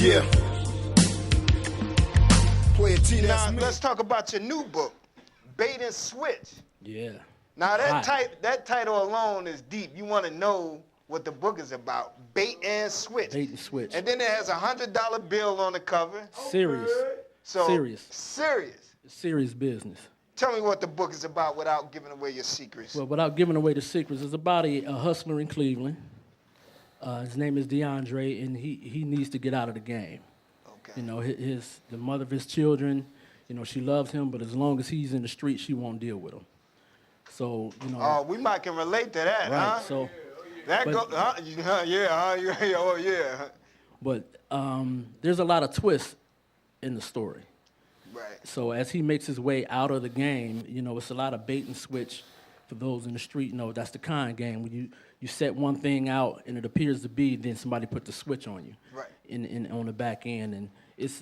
Yeah. Playa T, now, let's talk about your new book, Bait and Switch. Yeah. Now, that title alone is deep. You want to know what the book is about. Bait and Switch. Bait and Switch. And then it has a $100 bill on the cover. Serious. So, serious. Serious. Serious business. Tell me what the book is about without giving away your secrets. Well, without giving away the secrets, it's about a hustler in Cleveland. His name is DeAndre, and he needs to get out of the game. Okay. You know, the mother of his children, you know, she loves him, but as long as he's in the street, she won't deal with him. So, you know. Oh, we might can relate to that, right, huh? So, that yeah. But there's a lot of twists in the story. Right. So as he makes his way out of the game, you know, it's a lot of bait and switch. For those in the street, you know, that's the kind game when you set one thing out and it appears to be, then somebody put the switch on you. Right. In on the back end, and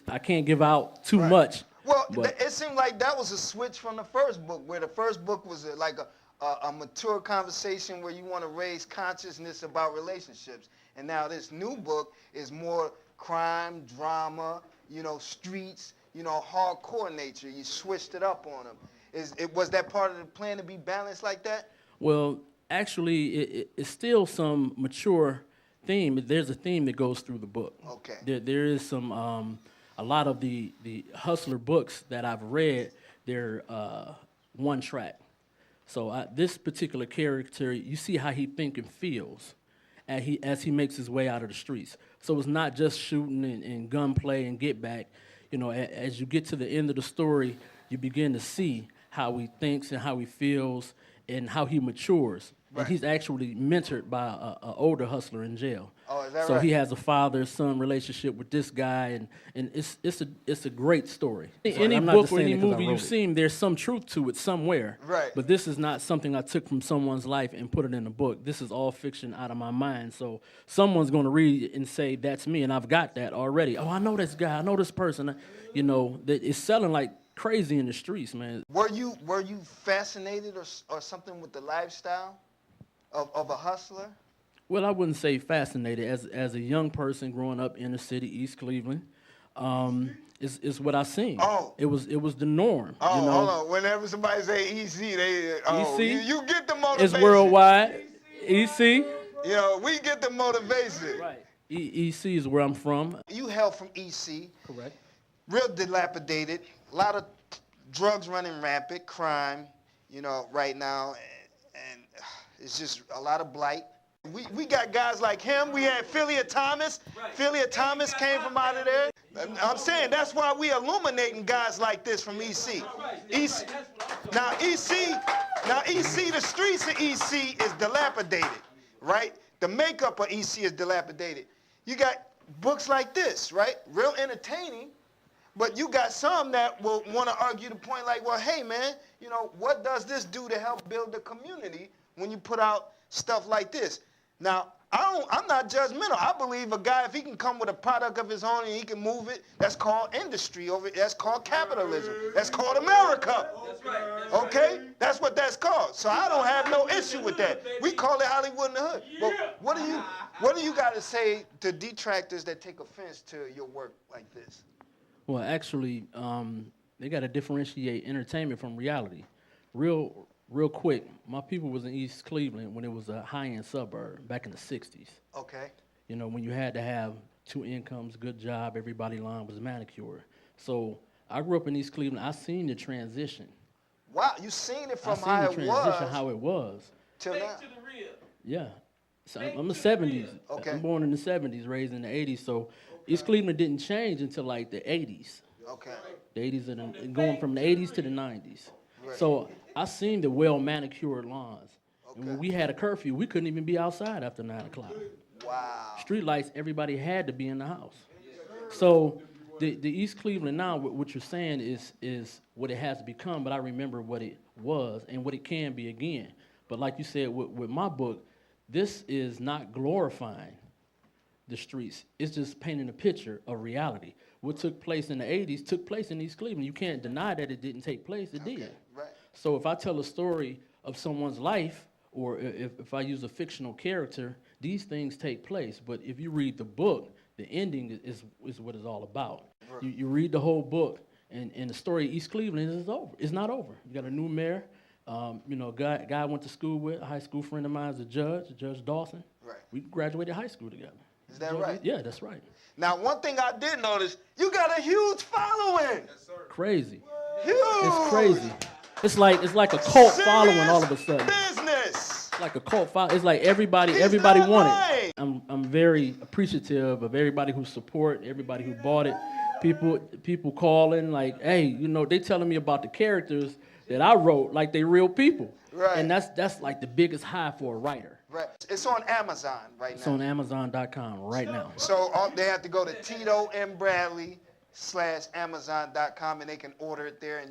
I can't give out too much. Well, it seemed like that was a switch from the first book, where the first book was like a mature conversation where you want to raise consciousness about relationships. And now this new book is more crime, drama, you know, streets, you know, hardcore nature. You switched it up on them. Was that part of the plan to be balanced like that? Well, actually, it's still some mature theme. There's a theme that goes through the book. Okay. There is some, a lot of the hustler books that I've read, they're one track. So this particular character, you see how he thinks and feels as he makes his way out of the streets. So it's not just shooting and gunplay and get back. You know, as you get to the end of the story, you begin to see how he thinks and how he feels and how he matures. Right. And he's actually mentored by an older hustler in jail. Oh, is that so right? he has a father-son relationship with this guy, and it's a great story. Any book or any movie you've seen, there's some truth to it somewhere. Right. But this is not something I took from someone's life and put it in a book. This is all fiction out of my mind. So someone's going to read it and say, that's me, and I've got that already. Oh, I know this guy. I know this person. You know, that it's selling like crazy in the streets, man. Were you fascinated or something with the lifestyle of a hustler? Well, I wouldn't say fascinated. As a young person growing up in the city, East Cleveland, is what I seen. Oh. It was the norm. Oh, you know? Hold on. Whenever somebody say EC, EC? You get the motivation. It's worldwide. EC. You know, we get the motivation. Right. EC is where I'm from. You hail from EC. Correct. Real dilapidated. A lot of drugs running rampant, crime, you know, right now, and it's just a lot of blight. We got guys like him. We had Philia Thomas. Right. Philia Thomas came from out of there. I'm saying that's why we illuminating guys like this from EC. Now EC, the streets of EC is dilapidated, right? The makeup of EC is dilapidated. You got books like this, right? Real entertaining. But you got some that will want to argue the point like, well, hey, man, you know, what does this do to help build the community when you put out stuff like this? Now, I'm not judgmental. I believe a guy, if he can come with a product of his own and he can move it, that's called industry. That's called capitalism. That's called America. That's right. Okay? That's what that's called. So I don't have no issue with that. We call it Hollywood in the hood. But what do you got to say to detractors that take offense to your work like this? Well, actually, they got to differentiate entertainment from reality. Real quick, my people was in East Cleveland when it was a high-end suburb back in the 60s. Okay. You know, when you had to have 2 incomes, good job, everybody line was manicured. So I grew up in East Cleveland. I seen the transition. Wow, you seen it from how it was. Till now. To the real. Yeah. So I'm the 70s. Okay. I'm born in the 70s, raised in the 80s. So East Cleveland didn't change until like the 80s. Okay. The 80s and going from the 80s to the 90s. Right. So I seen the well-manicured lawns. Okay. And when we had a curfew, we couldn't even be outside after 9 o'clock. Wow. Street lights, everybody had to be in the house. So the East Cleveland now, what you're saying is what it has become, but I remember what it was and what it can be again. But like you said, with my book, this is not glorifying the streets. It's just painting a picture of reality. What took place in the 80s took place in East Cleveland. You can't deny that it didn't take place. It did. Right. So if I tell a story of someone's life, or if I use a fictional character, these things take place. But if you read the book, the ending is what it's all about. You read the whole book, and the story of East Cleveland is over. It's not over. You got a new mayor. You know, guy I went to school with, a high school friend of mine is a judge, Judge Dawson. Right. We graduated high school together. Is that right? Yeah, that's right. Now, one thing I did notice, you got a huge following. Yes, sir. Crazy. Huge. It's crazy. It's like a cult following all of a sudden. Business. It's like a cult following. It's like everybody Is want that it. right? I'm very appreciative of everybody who support, everybody who bought it. People calling like, hey, you know, they telling me about the characters that I wrote like they real people. Right. And that's like the biggest high for a writer. Right. It's on Amazon right It's now. on Amazon.com right now. So they have to go to Tito M.Bradley /Amazon.com and they can order it there. And